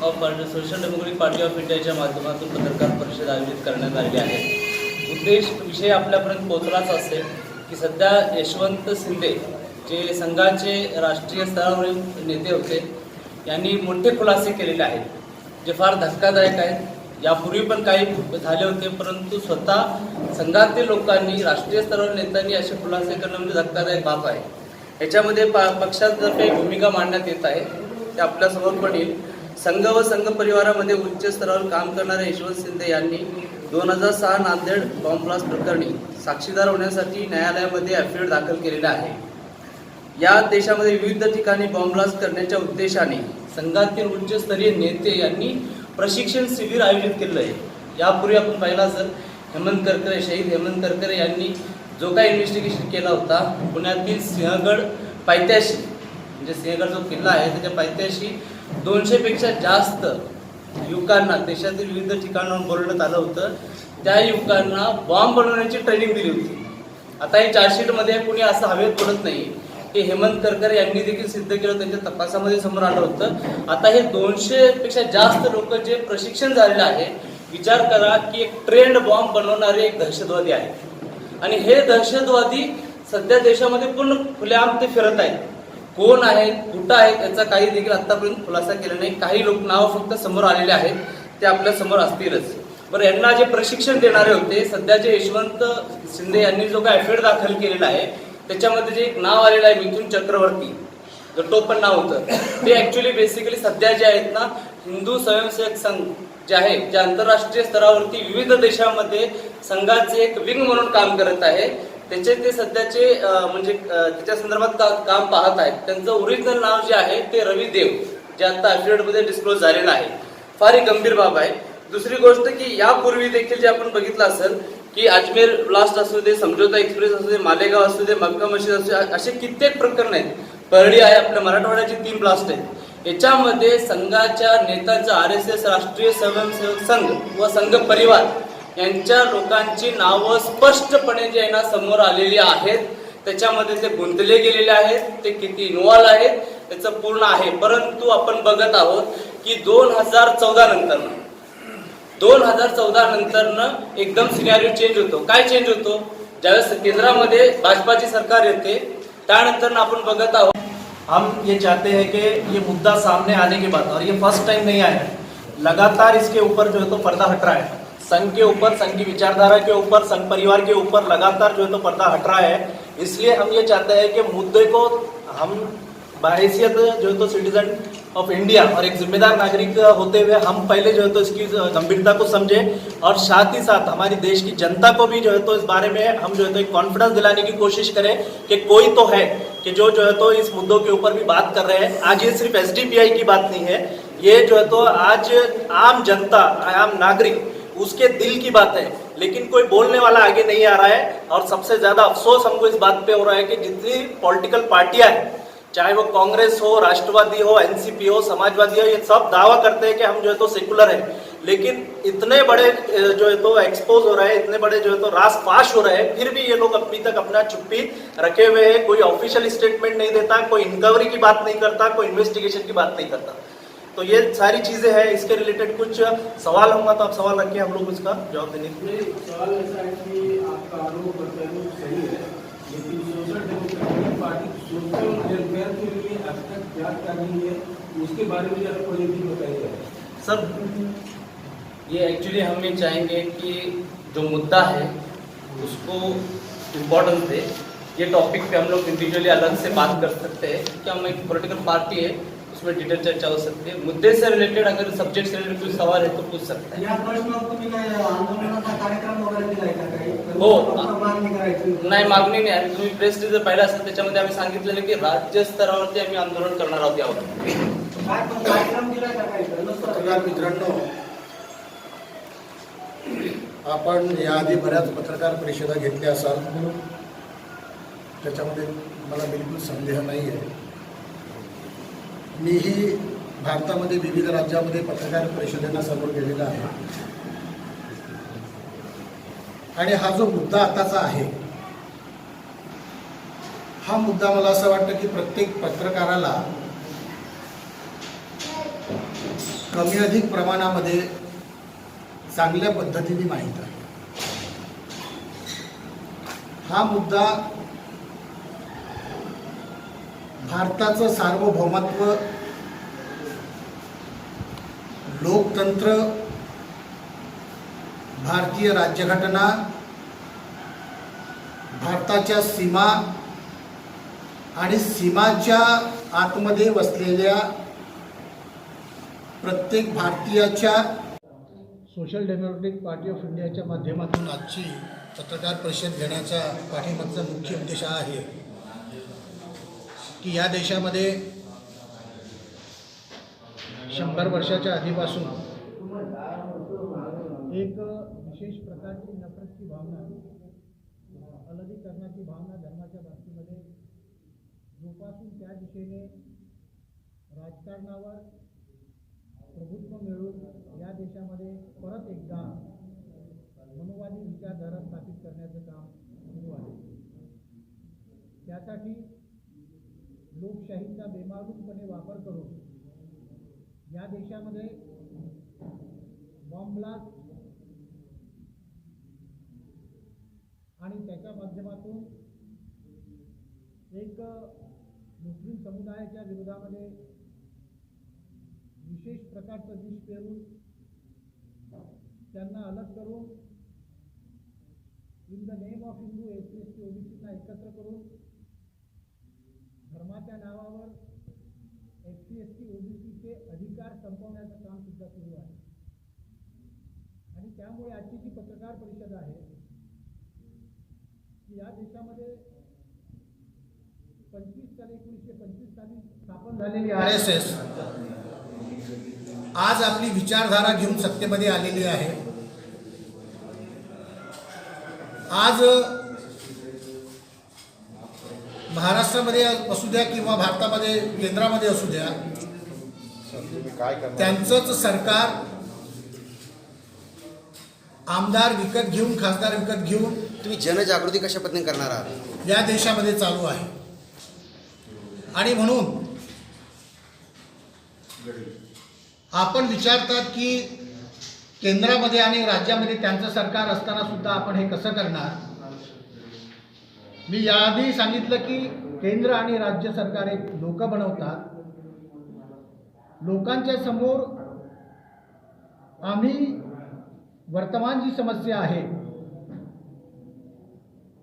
Of social democratic party of इंडियाच्या माध्यमातून पत्रकार परिषद आयोजित करण्यात आलेली आहे। विषय आपल्यापर्यंत पोहोचलाच असेल की सध्या यशवंत शिंदे जे संघाचे राष्ट्रीय स्तरावरील नेते होते यांनी मोठे खुलासे केलेले आहेत जे फार धक्कादायक आहेत। यापूर्वी पण काही झाले होते, परंतु स्वतः संघातील लोकांनी, राष्ट्रीय स्तरावरील नेत्यांनी असे खुलासे करणं म्हणजे धक्कादायक बाब आहे। याच्यामध्ये पक्षातर्फे भूमिका मांडण्यात येत आहे ते आपल्यासमोर पण येईल। संघ व संघ परिवारामध्ये उच्च स्तरावर काम करणारे यशवंत शिंदे यांनी 2006 नांदेड बॉम्ब ब्लास्ट प्रकरणी साक्षीदार होण्यासाठी न्यायालयामध्ये ॲफिडेव्हिट दाखल केलेला आहे। या देशामध्ये विविध ठिकाणी बॉम्ब ब्लास्ट करण्याच्या उद्देशाने संघातील उच्चस्तरीय नेते यांनी प्रशिक्षण शिबिर आयोजित केलं आहे। यापूर्वी आपण पाहिला असेल हेमंत करकरे, शहीद हेमंत करकरे यांनी जो काही इन्व्हेस्टिगेशन केला होता पुण्यातील सिंहगड पायथ्याशी, म्हणजे सिंहगड जो किल्ला आहे त्याच्या पायथ्याशी 200 पेक्षा जास्त युवकांना देशातील विविध ठिकाणाहून बोलवण्यात आलं होतं। त्या युवकांना बॉम्ब बनवण्याची ट्रेनिंग दिली होती। आता हे चार्जशीटमध्ये कुणी असं हवेत बोलत नाही की हेमंत करकरे यांनी देखील सिद्ध केलं, त्यांच्या तपासामध्ये समोर आलं होतं। आता हे 200 पेक्षा जास्त लोक जे प्रशिक्षण झालेलं आहे, विचार करा की एक ट्रेंड बॉम्ब बनवणारे एक दहशतवादी आहे आणि हे दहशतवादी सध्या देशामध्ये पूर्ण खुलेआम ते फिरत आहेत। कोण आहेत, कुठं आहेत याचा काही देखील आतापर्यंत खुलासा केला नाही। काही लोक नाव फक्त समोर आलेले आहेत, ते आपल्या समोर असतीलच। बरं, यांना जे प्रशिक्षण देणारे होते सध्याचे यशवंत शिंदे यांनी जो काही ॲफिडेव्हिट दाखल केलेला आहे त्याच्यामध्ये जे एक नाव आलेलं आहे मिथुन चक्रवर्ती, जो टोपण नाव होतं, ते ॲक्च्युली बेसिकली सध्या जे आहेत ना हिंदू स्वयंसेवक संघ जे आहे, जे आंतरराष्ट्रीय स्तरावरती विविध देशांमध्ये संघाचे एक विंग म्हणून काम करत आहे, त्याचे ते सध्याचे म्हणजे त्याच्या संदर्भात काम पाहत आहेत। त्यांचं ओरिजिनल नाव जे आहे ते रवी देव, जे आता ॲफिडेव्हिटमध्ये डिस्क्लोज झालेलं आहे। फार ही गंभीर बाब आहे। दुसरी गोष्ट की यापूर्वी देखील जे आपण बघितलं असेल की अजमेर ब्लास्ट असू दे, समझोता एक्सप्रेस असू दे, मालेगाव असू दे, मक्का मशीद असू दे, असे कित्येक प्रकरण आहेत। परळी आहे, आपल्या मराठवाड्याची 3 ब्लास्ट आहेत। याच्यामध्ये संघाच्या नेत्यांचा RSS राष्ट्रीय स्वयंसेवक संघ व संघ परिवार यांच्या लोकांची नावं स्पष्टपणे जे आहे ना समोर आलेली आहेत। त्याच्यामध्ये ते गुंतले गेलेले आहेत, ते किती इन्व्हॉल्व आहेत त्याचं पूर्ण आहे। परंतु आपण बघत आहोत की 2014 नंतरनं एकदम सिनारिओ चेंज होतो। काय चेंज होतो? ज्यावेळेस केंद्रामध्ये भाजपाची सरकार येते त्यानंतर आपण बघत आहोत। हम ये चाहते हैं कि ये मुद्दा सामने आने के बाद, और ये फर्स्ट टाइम नहीं आया है, लगातार इसके ऊपर जो है तो पर्दा हट रहा है। संघ के ऊपर, संघ की विचारधारा के ऊपर, संघ परिवार के ऊपर लगातार जो है तो पर्दा हट रहा है। इसलिए हम ये चाहते हैं कि मुद्दे को हम बाहैसियत जो है तो सिटीजन ऑफ इंडिया और एक जिम्मेदार नागरिक होते हुए हम पहले जो है तो इसकी गंभीरता को समझें और साथ ही साथ हमारी देश की जनता को भी जो है तो इस बारे में हम जो है तो एक कॉन्फिडेंस दिलाने की कोशिश करें कि कोई तो है कि जो है तो इस मुद्दों के ऊपर भी बात कर रहे हैं। आज ये सिर्फ SDPI की बात नहीं है, ये जो है तो आज आम जनता, आम नागरिक, उसके दिल की बात है, लेकिन कोई बोलने वाला आगे नहीं आ रहा है। और सबसे ज्यादा अफसोस हमको इस बात पे हो रहा है कि जितनी पॉलिटिकल पार्टियां हैं, चाहे वो कांग्रेस हो, राष्ट्रवादी हो, NCP हो, समाजवादी हो, ये सब दावा करते हैं कि हम जो है तो सेकुलर है, लेकिन इतने बड़े जो है तो एक्सपोज हो रहे हैं, इतने बड़े जो है तो रास फाश हो रहे हैं, फिर भी ये लोग अभी तक अपना चुप्पी रखे हुए हैं। कोई ऑफिशियल स्टेटमेंट नहीं देता, कोई इंक्वायरी की बात नहीं करता, कोई इन्वेस्टिगेशन की बात नहीं करता। तो ये सारी चीजें हैं। इसके रिलेटेड कुछ सवाल होगा तो आप सवाल रखिए, हम लोग उसका जवाब देने के लिए। सवाल ऐसा है कि आपका आरोप सही है, लेकिन social democratic party social welfare के लिए अब तक क्या कर रही है, उसके बारे में जरा कोई भी बताइए। सर, ये एक्चुअली हम ये चाहेंगे कि जो मुद्दा है उसको इम्पोर्टेंस दे। ये टॉपिक पे हम लोग इंडिविजुअली अलग से बात कर सकते हैं कि हम एक पॉलिटिकल पार्टी है, उसमें डिटेल चर्चा हो सकती है। मुद्दे से रिलेटेड अगर सब्जेक्ट से रिलेटेड कोई सवाल है तो पूछ सकते हैं। हो, नाही मागणी नाही आहे। तुम्ही प्रेस रिलीज पाहिला असेल, त्याच्यामध्ये आम्ही सांगितलेलं की राज्य स्तरावरती आम्ही आंदोलन करणार आहोत यावर। पत्रकार मित्रांनो, आपण याआधी बऱ्याच पत्रकार परिषदा घेतल्या असाल, त्याच्यामध्ये मला बिलकुल संदेह नाही आहे। मीही भारतामध्ये विविध राज्यामध्ये पत्रकार परिषदेला समोर गेलेला आहे आणि हा जो मुद्दा आताचा आहे, हा मुद्दा मला असं वाटतं की प्रत्येक पत्रकाराला कमी अधिक प्रमाणामध्ये चांगल्या पद्धतीने माहीत आहे. हा मुद्दा भारताचं सार्वभौमत्व, लोकतंत्र, भारतीय राज्यघटना, भारताच्या सीमा आणि सीमाच्या आतमध्ये वसलेल्या प्रत्येक भारतीयाच्या सोशल डेमोक्रेटिक पार्टी ऑफ इंडियाच्या माध्यमातून आजची पत्रकार परिषद घेण्याचा पाठीमागचा मुख्य उद्देश हा आहे की या देशामध्ये 100 वर्षाच्या आधीपासून एक विशेष प्रकारची नफरतची भावना, अलगीकरणाची भावना धर्माच्या बाबतीमध्ये जोपासून त्या दिशेने राजकारणावर प्रभुत्व मिळवून या देशामध्ये परत एकदा मनोवादी विचारधारा स्थापित करण्याचं काम सुरू आहे. त्यासाठी लोकशाहीचा बेमालूमपणे वापर करून या देशामध्ये बॉम्ब ब्लास्ट आणि त्याच्या माध्यमातून एक मुस्लिम समुदायाच्या विरोधामध्ये विशेष प्रकारचं विष पेरून त्यांना अलग करून in the name of Hindu SC ST OBCना एकत्र करून धर्माच्या नावावर SC ST OBCचे अधिकार संपवण्याचं काम सुद्धा सुरू आहे. आणि त्यामुळे आजची जी पत्रकार परिषद आहे की या देशामध्ये 1925 साली स्थापन झालेली RSS आज आपली विचारधारा घेऊन सत्तेमध्ये आलेली आहे. आज महाराष्ट्रामध्ये असू द्या किंवा भारतामध्ये केंद्रामध्ये असू द्या, त्यांचंच सरकार आमदार विकत घेऊन, खासदार विकत घेऊन तुम्ही जनजागृती कशा पद्धतीने करणार आहात या देशामध्ये चालू आहे. आणि म्हणून आपण विचारतात की केंद्रामध्ये आणि राज्यामध्ये त्यांचं सरकार असताना सुद्धा आपण हे कसं करणार. मी याआधी सांगितलं की केंद्र आणि राज्य सरकार एक लोक बनवतात. लोकांच्या समोर आम्ही वर्तमान जी समस्या आहे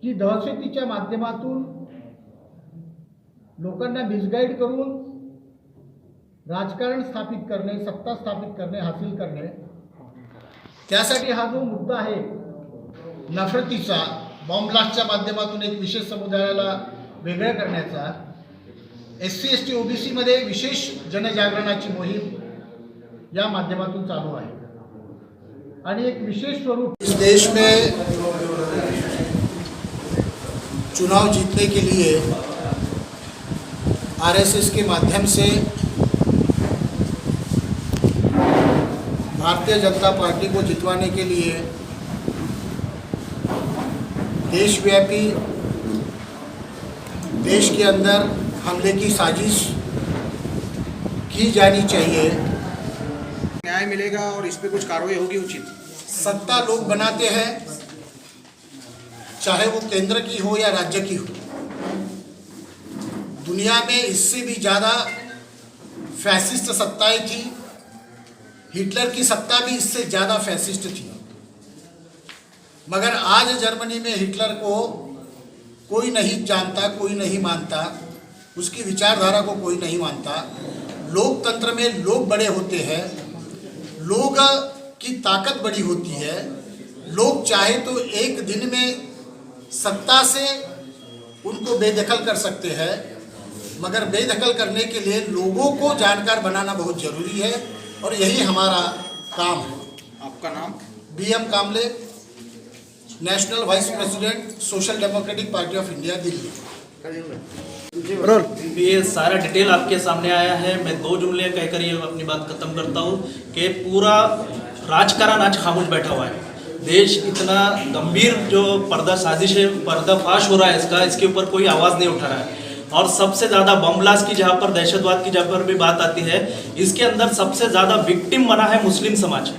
की दहशतीच्या माध्यमातून लोकांना मिसगाईड करून राजकारण स्थापित करणे, सत्ता स्थापित करणे, हासिल करणे, त्यासाठी हा जो मुद्दा आहे नफरतीचा, बॉम्ब ब्लास्टच्या माध्यमातून एक विशेष समुदायाला वेगळं करण्याचा, SC ST OBC मध्ये विशेष जनजागरणाची मोहीम या माध्यमातून चालू आहे. आणि एक विशेष स्वरूप इस देश में चुनाव जीतने के लिए RSS के माध्यम से भारतीय जनता पार्टी को जितवाने के लिए देशव्यापी, देश के अंदर हमले की साजिश की जानी चाहिए. न्याय मिलेगा और इस पे कुछ कार्रवाई होगी उचित. सत्ता लोग बनाते हैं, चाहे वो केंद्र की हो या राज्य की हो. दुनिया में इससे भी ज़्यादा फैसिस्ट सत्ताएं थी. हिटलर की सत्ता भी इससे ज़्यादा फैसिस्ट थी. मगर आज जर्मनी में हिटलर को कोई नहीं जानता, कोई नहीं मानता, उसकी विचारधारा को कोई नहीं मानता. लोकतंत्र में लोग बड़े होते हैं, लोग की ताकत बड़ी होती है. लोग चाहे तो एक दिन में सत्ता से उनको बेदखल कर सकते हैं, मगर बेदखल करने के लिए लोगों को जानकार बनाना बहुत ज़रूरी है और यही हमारा काम है. आपका नाम? BM Kamle, national vice president, social democratic party of India, Delhi. ये सारा डिटेल आपके सामने आया है. मैं 2 जुमले कहकर ये अपनी बात खत्म करता हूँ कि पूरा राजकारण आज खामोश बैठा हुआ है. देश इतना गंभीर जो पर्दा साजिश है, पर्दाफाश हो रहा है इसका, इसके ऊपर कोई आवाज़ नहीं उठा रहा है. और सबसे ज़्यादा बम ब्लास्ट की जहाँ पर दहशतवाद की जहाँ पर भी बात आती है, इसके अंदर सबसे ज़्यादा विक्टिम बना है मुस्लिम समाज।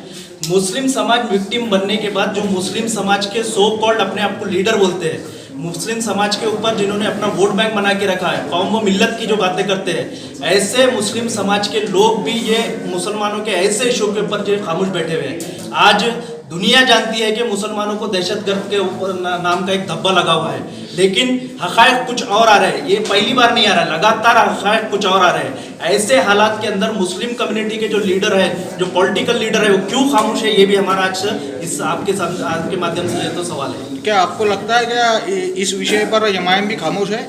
मुस्लिम समाज विक्टिम बनने के बाद जो मुस्लिम समाज के सो कॉल्ड अपने आप को लीडर बोलते हैं, मुस्लिम समाज के ऊपर जिन्होंने अपना वोट बैंक बना के रखा है, कौम व मिल्लत की जो बातें करते हैं, ऐसे मुस्लिम समाज के लोग भी ये मुसलमानों के ऐसे इशू के ऊपर जो खामोश बैठे हुए हैं। आज दुनिया जानती है कि मुसलमानों को दहशतगर्द के ऊपर नाम का एक धब्बा लगा हुआ है, लेकिन हक़ाइक़ कुछ और आ रहे हैं। ये पहली बार नहीं आ रहा, लगातार हक़ाइक़ कुछ और आ रहे हैं। ऐसे हालात के अंदर मुस्लिम कम्युनिटी के जो लीडर है, जो पॉलिटिकल लीडर है, वो क्यों खामोश है, ये भी हमारा आज इस आपके माध्यम से ये तो सवाल है। क्या आपको लगता है क्या इस विषय पर एमआईएम भी खामोश है?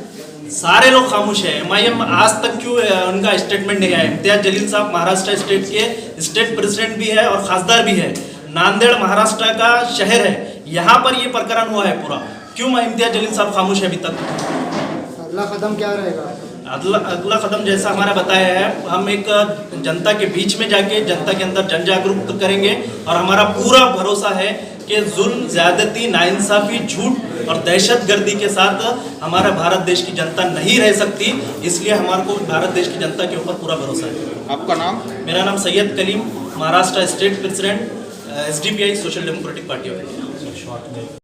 सारे लोग खामोश है। एमआईएम आज तक क्यों उनका स्टेटमेंट नहीं आया? इम्तियाज जलील साहब महाराष्ट्र स्टेट के स्टेट प्रेसिडेंट भी है और खासदार भी है। नांदेड़ महाराष्ट्र का शहर है, यहाँ पर ये प्रकरण हुआ है पूरा। क्यों इम्तियाज जलील साहब खामोश है अभी तक? अगला कदम क्या रहेगा? अगला कदम जैसा हमारा बताया है, हम एक जनता के बीच में जाके जनता के अंदर जन जागरूक करेंगे और हमारा पूरा भरोसा है कि जुल्म, ज्यादती, नाइंसाफी, झूठ और दहशतगर्दी के साथ हमारा भारत देश की जनता नहीं रह सकती। इसलिए हमारे को भारत देश की जनता के ऊपर पूरा भरोसा है। आपका नाम? मेरा नाम Syed Kaleem, Maharashtra state president, SDPI social democratic party of India.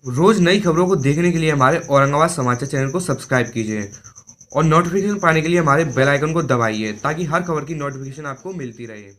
रोज नई खबरों को देखने के लिए हमारे औरंगाबाद समाचार चैनल को सब्सक्राइब कीजिए और नोटिफिकेशन पाने के लिए हमारे बेल आइकन को दबाइए ताकि हर खबर की नोटिफिकेशन आपको मिलती रहे।